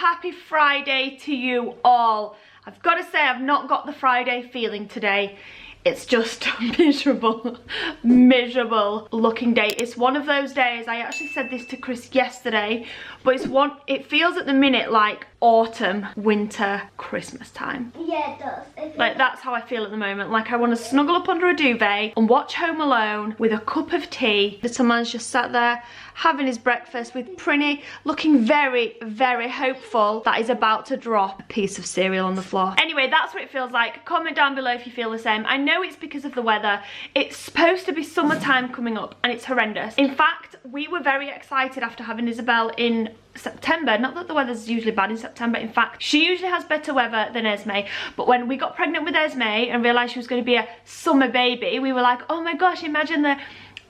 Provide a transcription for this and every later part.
happy Friday to you all. I've got to say I've not got the Friday feeling today. It's just miserable, miserable looking day. It's one of those days, I actually said this to Chris yesterday, but it feels at the minute like autumn, winter, Christmas time. Yeah, it does. Like, that's how I feel at the moment. Like, I want to snuggle up under a duvet and watch Home Alone with a cup of tea. Little man's just sat there having his breakfast with Prinny, looking very, very hopeful that he's about to drop a piece of cereal on the floor. Anyway, that's what it feels like. Comment down below if you feel the same. I know it's because of the weather. It's supposed to be summertime coming up and it's horrendous. In fact, we were very excited after having Isabelle in September. Not that the weather's usually bad in September. In fact, she usually has better weather than Esme. But when we got pregnant with Esme and realised she was going to be a summer baby, we were like, oh my gosh, imagine the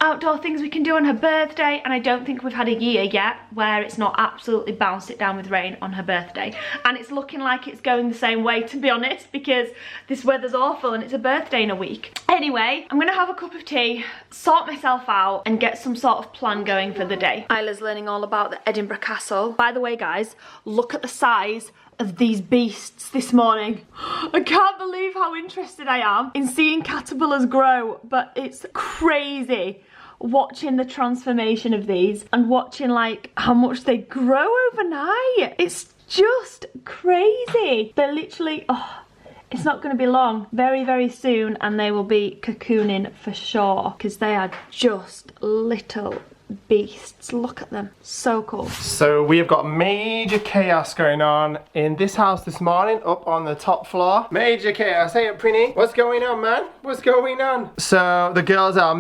outdoor things we can do on her birthday. And I don't think we've had a year yet where it's not absolutely bounced it down with rain on her birthday, and it's looking like it's going the same way, to be honest, because this weather's awful and it's a birthday in a week. Anyway, I'm gonna have a cup of tea, sort myself out and get some sort of plan going for the day. Isla's learning all about the Edinburgh Castle. By the way guys, look at the size of these beasts this morning. I can't believe how interested I am in seeing caterpillars grow, but it's crazy watching the transformation of these and watching like how much they grow overnight. It's just crazy. They're literally, oh, it's not going to be long, very, very soon, and they will be cocooning for sure, because they are just little beasts. Look at them, so cool. So we have got major chaos going on in this house this morning, up on the top floor. Major chaos. Hey up, Prinny, what's going on, man? What's going on? So the girls are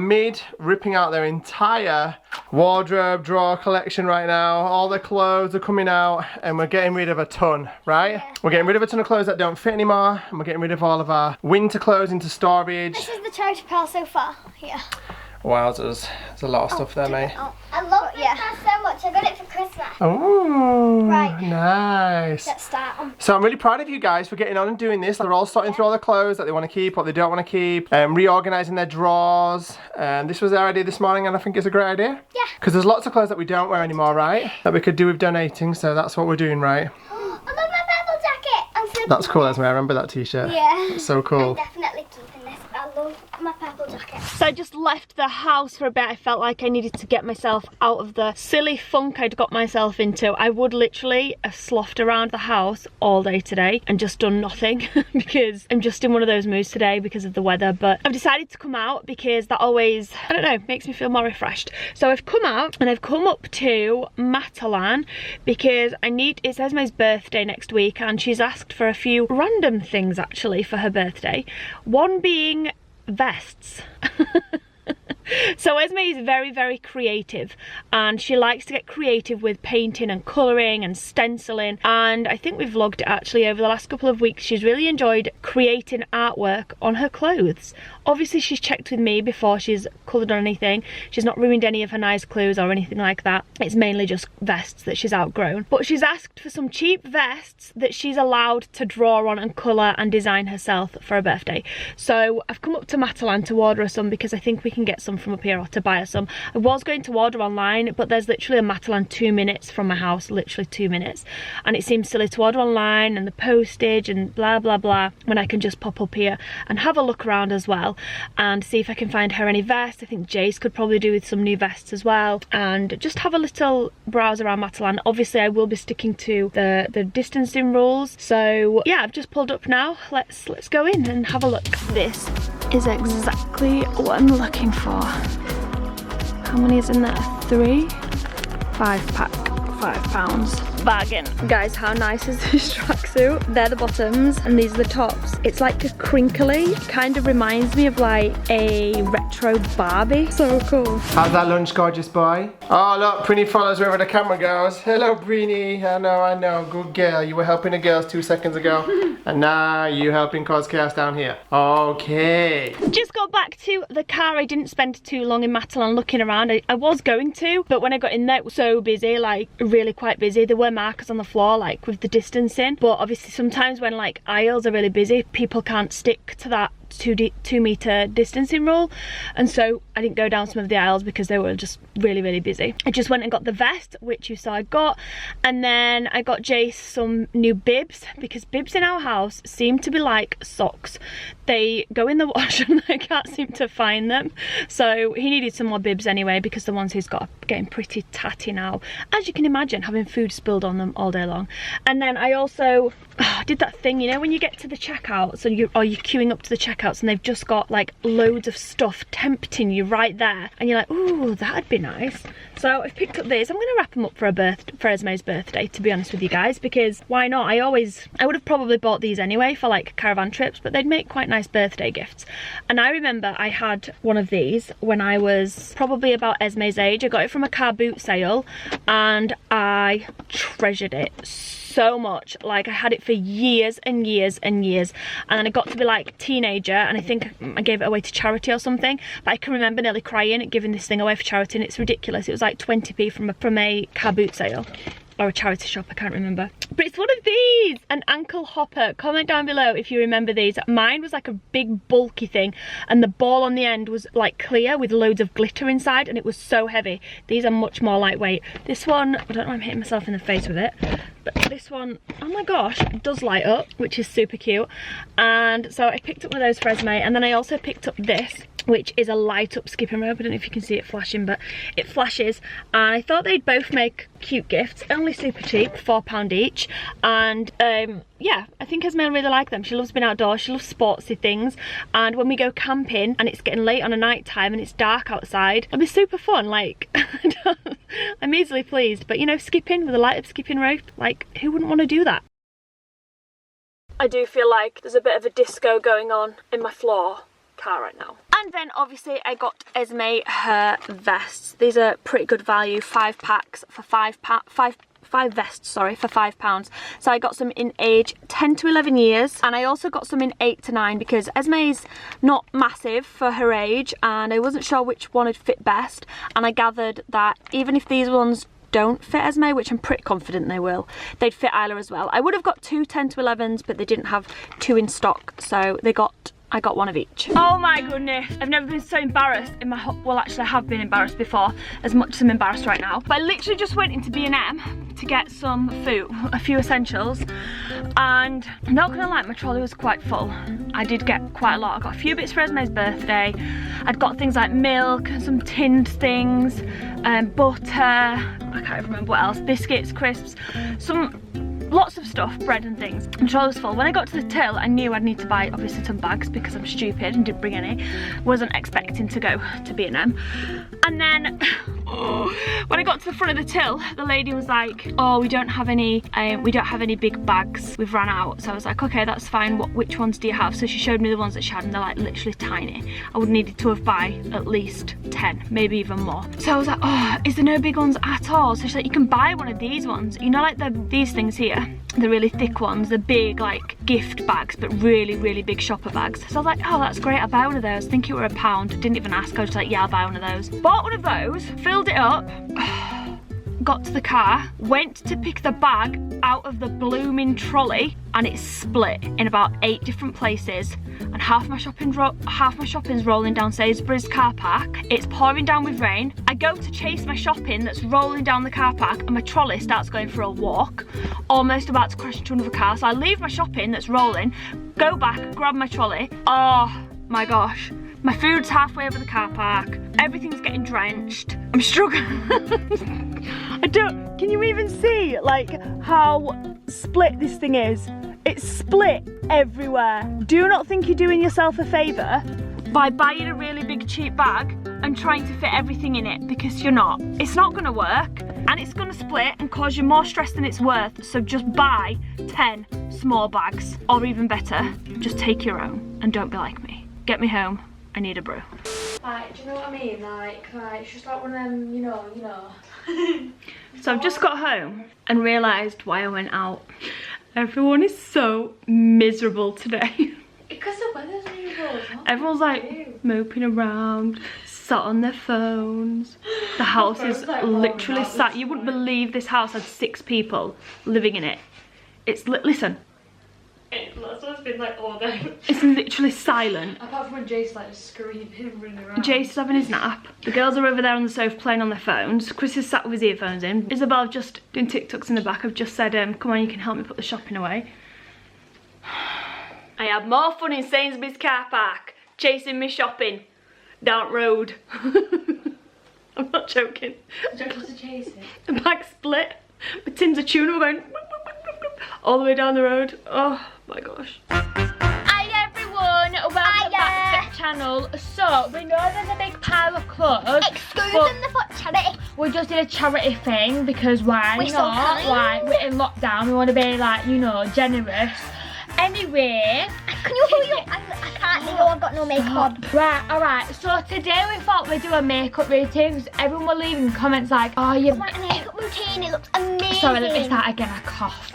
ripping out their entire wardrobe drawer collection right now. All the clothes are coming out and we're getting rid of a ton, right? Yeah. We're getting rid of a ton of clothes that don't fit anymore, and we're getting rid of all of our winter clothes into storage. This is the charity pile so far. Yeah. Wowzers, there's a lot of stuff there, mate. Oh, I love this so much. I got it for Christmas. Oh, right. Nice. Let's start. So I'm really proud of you guys for getting on and doing this. They're all sorting through all the clothes that they want to keep, what they don't want to keep, reorganising their drawers. This was our idea this morning, and I think it's a great idea. Yeah. Because there's lots of clothes that we don't wear anymore, right? That we could do with donating, so that's what we're doing, right? I love my purple jacket. I'm so That's cool, Esme. I remember that t-shirt. Yeah. It's so cool. I'm definitely keeping this. I love my purple jacket. So I just left the house for a bit. I felt like I needed to get myself out of the silly funk I'd got myself into. I would literally have sloughed around the house all day today and just done nothing because I'm just in one of those moods today because of the weather. But I've decided to come out because that always, I don't know, makes me feel more refreshed. So I've come out and I've come up to Matalan because it's Esme's birthday next week, and she's asked for a few random things actually for her birthday. One being vests. So Esme is very, very creative, and she likes to get creative with painting and colouring and stenciling, and I think we've vlogged it actually over the last couple of weeks. She's really enjoyed creating artwork on her clothes. Obviously she's checked with me before she's coloured on anything. She's not ruined any of her nice clothes or anything like that. It's mainly just vests that she's outgrown, but she's asked for some cheap vests that she's allowed to draw on and colour and design herself for her birthday. So I've come up to Matalan to order her some because I think we can get some from up here, or to buy her some. I was going to order online, but there's literally a Matalan 2 minutes from my house, literally 2 minutes, and it seems silly to order online and the postage and blah blah blah when I can just pop up here and have a look around as well and see if I can find her any vests. I think Jace could probably do with some new vests as well, and just have a little browse around Matalan. Obviously I will be sticking to the distancing rules, so yeah, I've just pulled up now. Let's go in and have a look. This is exactly what I'm looking for. How many is in there? 3? 5 pack, £5. Bargain. Guys, how nice is this tracksuit? They're the bottoms and these are the tops. It's like a crinkly, kind of reminds me of like a retro Barbie. So cool. How's that lunch, gorgeous boy? Oh look, Prinny follows wherever the camera goes. Hello Prinny, I know, good girl. You were helping the girls 2 seconds ago and now you helping cause chaos down here. Okay. Just got back to the car. I didn't spend too long in Matalan looking around. I was going to, but when I got in there it was so busy, like really quite busy. There were markers on the floor like with the distancing, but obviously sometimes when like aisles are really busy, people can't stick to that 2 meter distancing rule, and so I didn't go down some of the aisles because they were just really busy. I just went and got the vest, which you saw I got, and then I got Jace some new bibs, because bibs in our house seem to be like socks. They go in the wash and I can't seem to find them, so he needed some more bibs anyway, because the ones he's got are getting pretty tatty now, as you can imagine, having food spilled on them all day long. And then I also did that thing, you know, when you get to the checkouts and you're queuing up to the checkouts and they've just got like loads of stuff tempting you right there, and you're like, ooh, that'd be nice. So I've picked up these. I'm gonna wrap them up for Esme's birthday, to be honest with you guys, because why not? I would have probably bought these anyway for like caravan trips, but they'd make quite nice birthday gifts. And I remember I had one of these when I was probably about Esme's age. I got it from a car boot sale and I treasured it so much. Like, I had it for years and years and years, and then I got to be like teenager and I think I gave it away to charity or something, but I can remember nearly crying at giving this thing away for charity, and it's ridiculous. It was like 20p from a car boot sale or a charity shop, I can't remember. But it's one of these, an ankle hopper. Comment down below if you remember these. Mine was like a big bulky thing, and the ball on the end was like clear with loads of glitter inside, and it was so heavy. These are much more lightweight. This one, I don't know, I'm hitting myself in the face with it, but this one, oh my gosh, it does light up, which is super cute. And so I picked up one of those for Esme, and then I also picked up this, which is a light up skipping rope. I don't know if you can see it flashing, but it flashes, and I thought they'd both make cute gifts, only super cheap, £4 each. And yeah, I think Esme will really like them. She loves being outdoors, she loves sportsy things, and when we go camping and it's getting late on a night time and it's dark outside, it'll be super fun. Like, I'm easily pleased. But you know, skipping with a light up skipping rope, like, who wouldn't want to do that? I do feel like there's a bit of a disco going on in my floor car right now. And then obviously I got Esme her vests. These are pretty good value, 5 packs for £5 vests, sorry, for £5. So I got some in age 10 to 11 years, and I also got some in 8 to 9 because Esme's not massive for her age, and I wasn't sure which one would fit best. And I gathered that even if these ones don't fit Esme, which I'm pretty confident they will, they'd fit Isla as well. I would have got 2 10 to 11s, but they didn't have 2 in stock, so I got one of each. Oh my goodness, I've never been so embarrassed in my well, actually I have been embarrassed before, as much as I'm embarrassed right now. But I literally just went into B&M to get some food, a few essentials, and I'm not gonna lie, my trolley was quite full. I did get quite a lot. I got a few bits for Esme's birthday. I'd got things like milk, some tinned things, butter, I can't remember what else, biscuits, crisps, lots of stuff, bread and things. The trolley was full. When I got to the till, I knew I'd need to buy obviously some bags because I'm stupid and didn't bring any. Wasn't expecting to go to B&M. And then when I got to the front of the till, the lady was like, "Oh, we don't have any big bags. We've run out." So I was like, "Okay, that's fine. Which ones do you have?" So she showed me the ones that she had, and they're like literally tiny. I would needed to have buy at least 10, maybe even more. So I was like, "Oh, is there no big ones at all?" So she's like, "You can buy one of these ones. You know, like these things here, the really thick ones, the big like gift bags, but really big shopper bags." So I was like, "Oh, that's great. I'll buy one of those." I think it were £1. Didn't even ask. I was just like, "Yeah, I'll buy one of those." Bought one of those, filled it up, got to the car, went to pick the bag out of the blooming trolley, and it split in about 8 different places, and half my shopping's rolling down Sainsbury's car park. It's pouring down with rain. I go to chase my shopping that's rolling down the car park, and my trolley starts going for a walk, almost about to crash into another car. So I leave my shopping that's rolling, go back, grab my trolley. Oh my gosh. My food's halfway over the car park. Everything's getting drenched. I'm struggling. Can you even see like how split this thing is? It's split everywhere. Do not think you're doing yourself a favour by buying a really big cheap bag and trying to fit everything in it, because you're not. It's not gonna work, and it's gonna split and cause you more stress than it's worth. So just buy 10 small bags, or even better, just take your own and don't be like me. Get me home. I need a brew. Like, do you know what I mean? Like it's just like one of them, you know. So I've just got home and realised why I went out. Everyone is so miserable today. Because the weather's miserable. Everyone's like moping around, sat on their phones. The house is like literally sat. You wouldn't believe this house had 6 people living in it. Listen, That's what it's been like all day. It's literally silent. Apart from when Jace like screaming, running around. Jace is having his nap. The girls are over there on the sofa playing on their phones. Chris is sat with his earphones in. Isabelle just doing TikToks in the back. I've just said, come on, you can help me put the shopping away. I had more fun in Sainsbury's car park, chasing me shopping down road. I'm not joking. Do you want to chase it? The bag split. With tins of tuna were going all the way down the road. Oh my gosh. Hi everyone, welcome back to the channel. So, we know there's a big pile of clothes. Excluding the foot charity. We just did a charity thing because why We're so not? kind. Like, we're in lockdown, we want to be like, you know, generous. Anyway, Can you hold your... I can't know, I've got no makeup on. right, alright, so today we thought we'd do a makeup routine because everyone were leaving comments like, oh, you... I want a makeup routine, it looks amazing. Sorry, let me start again, I coughed.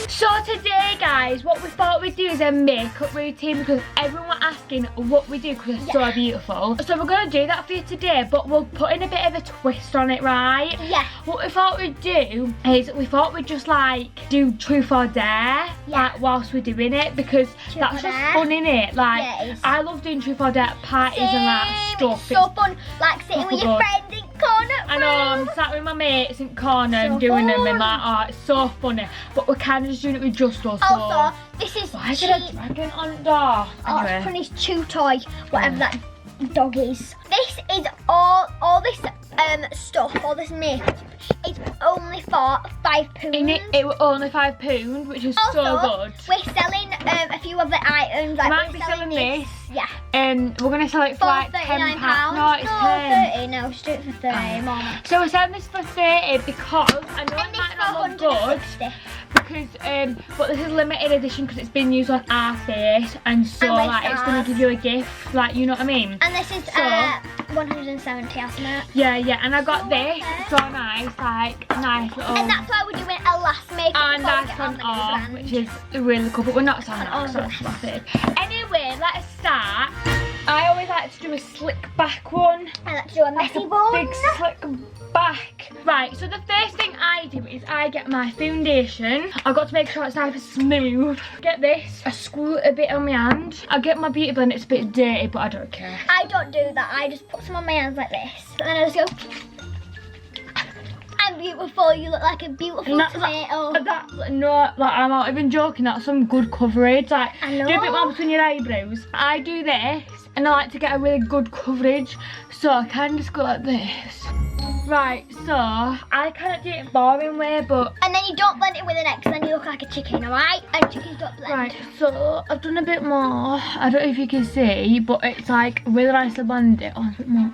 So today, guys, what we thought we'd do is a makeup routine because everyone were asking what we do because it's so beautiful. So we're going to do that for you today, but we'll put in a bit of a twist on it, right? Yeah. What we thought we'd do is we thought we'd just like do truth or dare like whilst we're doing it because that's or just dare. fun, innit? Like, Yeah, it is. I love doing truth or dare at parties and that Same, stuff. It's so fun, like sitting with your good. friends in corner. I know, I'm sat with my mates in corner So and doing them and fun. like, oh, it's so funny. But we're kind of just doing it with just us. Also, this is Why is there a cheap. dragon on the door? Oh, it's Prinny's chew toy, whatever that dog is. This is all this stuff, all this makeup. It's only for £5. In it was only £5, which is so Also, good. we're selling a few of the items. Like Might we're be selling this. Yeah. We're gonna sell it for For like £39. £10. No, it's 10. 30. No, just do it for 30. Mama. So we're selling this for 30 because I know it And might this not for look good 160. because but this is limited edition because it's been used on our face and so And with like it's gonna ours. give you a gift, like, you know what I mean? And this is So- 170, hasn't it? Yeah, and I got So this, worth so nice, like nice little. And that's why we're doing a last makeup And before we that's get on on the off, new which brand. is really cool, but we're not selling And that, so all that's the massive. Anyway, let's start. I always like to do a slick back one. I like to do a messy bun. Big slick back. Right, so the first thing I do is I get my foundation. I've got to make sure it's nice and smooth. Get this, I squirt a bit on my hand. I get my beauty blender, it's a bit dirty, but I don't care. I don't do that. I just put some on my hands like this. And then I just go... I'm beautiful. You look like a beautiful And that's tomato. No, like I'm not even joking, that's some good coverage. Like, I know. do a bit more between your eyebrows. I do this, and I like to get a really good coverage, so I can just go like this. Right, so I can't do it boring way, but And then you don't blend it with an X, then you look like a chicken, alright? And chickens don't blend. right, so I've done a bit more. I don't know if you can see, but it's like really nicely blended. Oh, a bit more.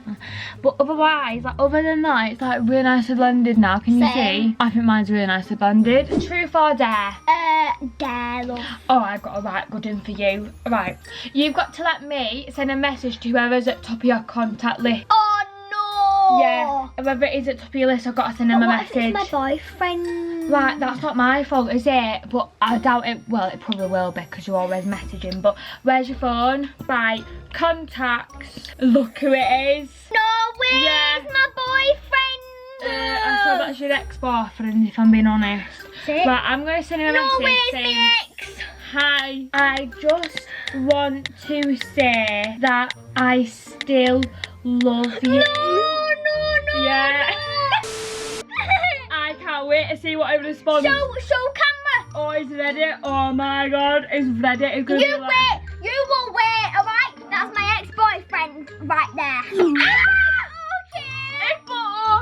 But otherwise, like other than that, it's like really nicely blended now. Can you Same. see? I think mine's really nicely blended. Truth or dare? Dare, love. Oh, I've got a right good one for you. Right, you've got to let me send a message to whoever's at top of your contact list. Oh no! Yeah, whoever it is at top of your list, I've got to send them But a what if message. it's my boyfriend? Right, that's not my fault, is it? But I doubt it. Well, it probably will be because you're always messaging. But where's your phone? Right, contacts. Look who it is. No way! Yeah. It's my boyfriend! I'm sure that's your ex-boyfriend, if I'm being honest. It? Right, I'm going to send him a No message way, it's saying, my ex! hi, I just want to say that I still love you. No! Yeah. I can't wait to see what he responds. Show camera! Oh, he's ready. Oh my god, he's ready. It's gonna You be like... wait! You will wait, alright? That's my ex-boyfriend right there.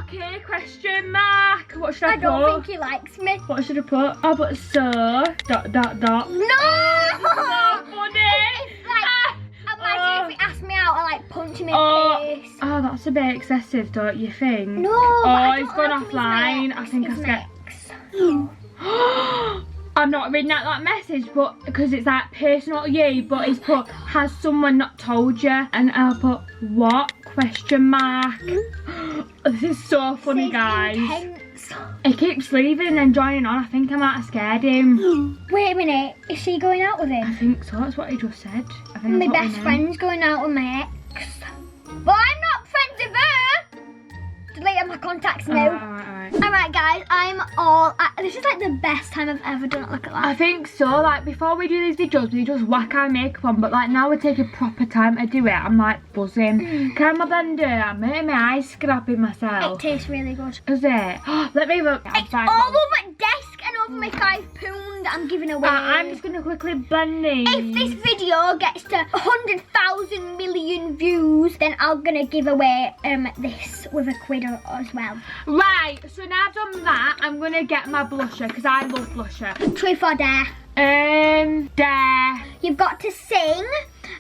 Okay, question mark. What should I, I put? don't think he likes me. What should I put? Oh, but so... ... No! So funny. It's like, imagine if he asked me out and like punch him in the face. Oh, that's a bit excessive, don't you think? No, Oh, but I he's don't gone like him, he's my offline. ex, I think I he's scared. my ex. I'm not reading out that message, but because it's like personal to you, but he's put, has someone not told you? And I'll put, what? Question mark. This is so funny, This is guys. intense. He keeps leaving and then joining on. I think I might have scared him. Wait a minute, is she going out with I him? think so, that's what he just said. I think My that's what best we know. friend's going out with my ex. Well, I'm not friends with her. Delete my contacts now. Alright. Right. Alright guys, I'm all, this is like the best time I've ever done it, look at that. I think so, like before we do these videos, we just whack our makeup on, but like now we take a proper time to do it. I'm like buzzing. Can I have my blender? I'm making my eyes scrapping myself. It tastes really good. Is it? Let me look. It's all over desk and over my £5 I'm giving away. I'm just gonna quickly blend these. If this video gets to 100,000 million views, then I'm gonna give away this with a quid as well. Right, so now I've done that, I'm gonna get my blusher because I love blusher. Truth or dare? Dare. You've got to sing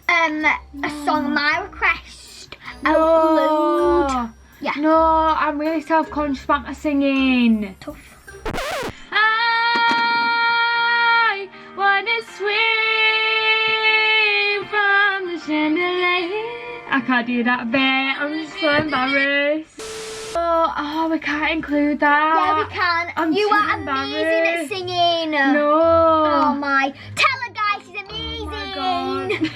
a song, my request, out No. loud. Yeah. No, I'm really self-conscious about my singing. Tough. I wanna swim from the chandelier. I can't do that bit. I'm so embarrassed. Oh, we can't include that. Yeah, we can. I'm You too are amazing at embarrassed. singing. No. Oh my. Tell her guys she's amazing. Oh my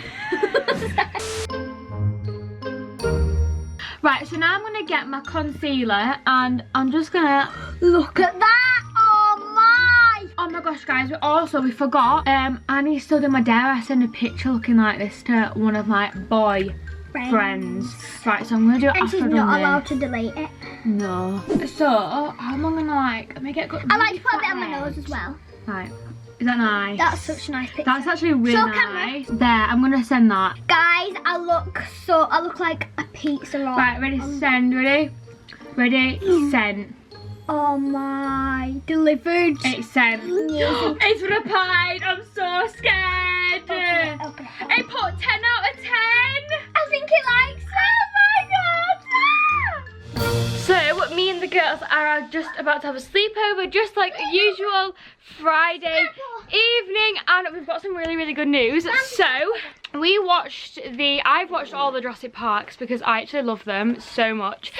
Right, so now I'm gonna get my concealer and I'm just gonna Look at that. Oh my. oh my gosh guys, we forgot Annie stood in my dare I send a picture looking like this to one of my boy friends. Right, so I'm gonna do it And after she's I've not done allowed this. to delete it. No. So how am I gonna like let me get good. I like to put a bit on my nose as well. Right. Is that nice? That's such a nice picture. That's actually really Show nice. There, I'm gonna send that. Guys, I look like a pizza roll. Right, ready, send, ready? Ready, send. Oh my, delivered. It's sent. Yeah. It's replied. I'm so scared. Okay. It put 10 out of 10. I think it likes it. Oh my god. So me and the girls are just about to have a sleepover, just like the usual Friday evening, and we've got some really good news. So I've watched all the Jurassic Parks because I actually love them so much.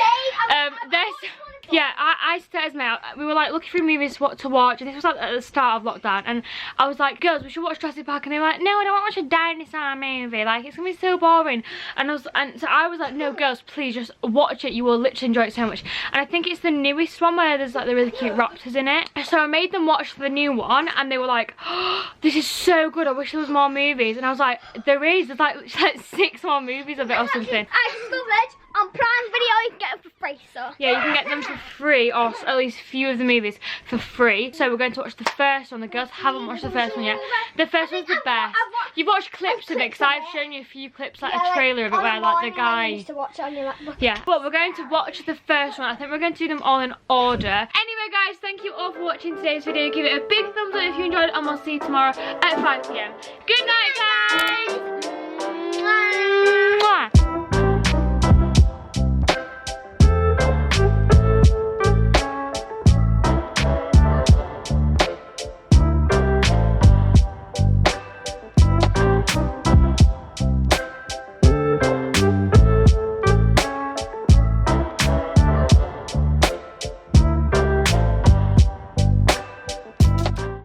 I said as Mel, we were like looking for movies to watch, and this was like at the start of lockdown, and I was like, girls, we should watch Jurassic Park, and they were like, no, I don't want to watch a dinosaur movie, like it's gonna be so boring. So I was like, no, girls, please just watch it, you will literally enjoy it so much. And I think it's the newest one where there's like the really cute raptors in it. So I made them watch the new one, and they were like, oh, this is so good, I wish there was more movies. And I was like, there's like 6 more movies of it or something. I discovered on Prime Video you can get it for free, so. Yeah, you can get them for free, or at least a few of the movies for free. So we're going to watch the first one. The girls haven't watched the first one yet. The first one's the best. You've watched clips of it, because I've shown you a few clips, like a trailer of it, where like the guy... Yeah, but we're going to watch the first one. I think we're going to do them all in order. Anyway guys, thank you all for watching today's video. Give it a big thumbs up if you enjoyed it, and we'll see you tomorrow at 5 PM. Good night guys!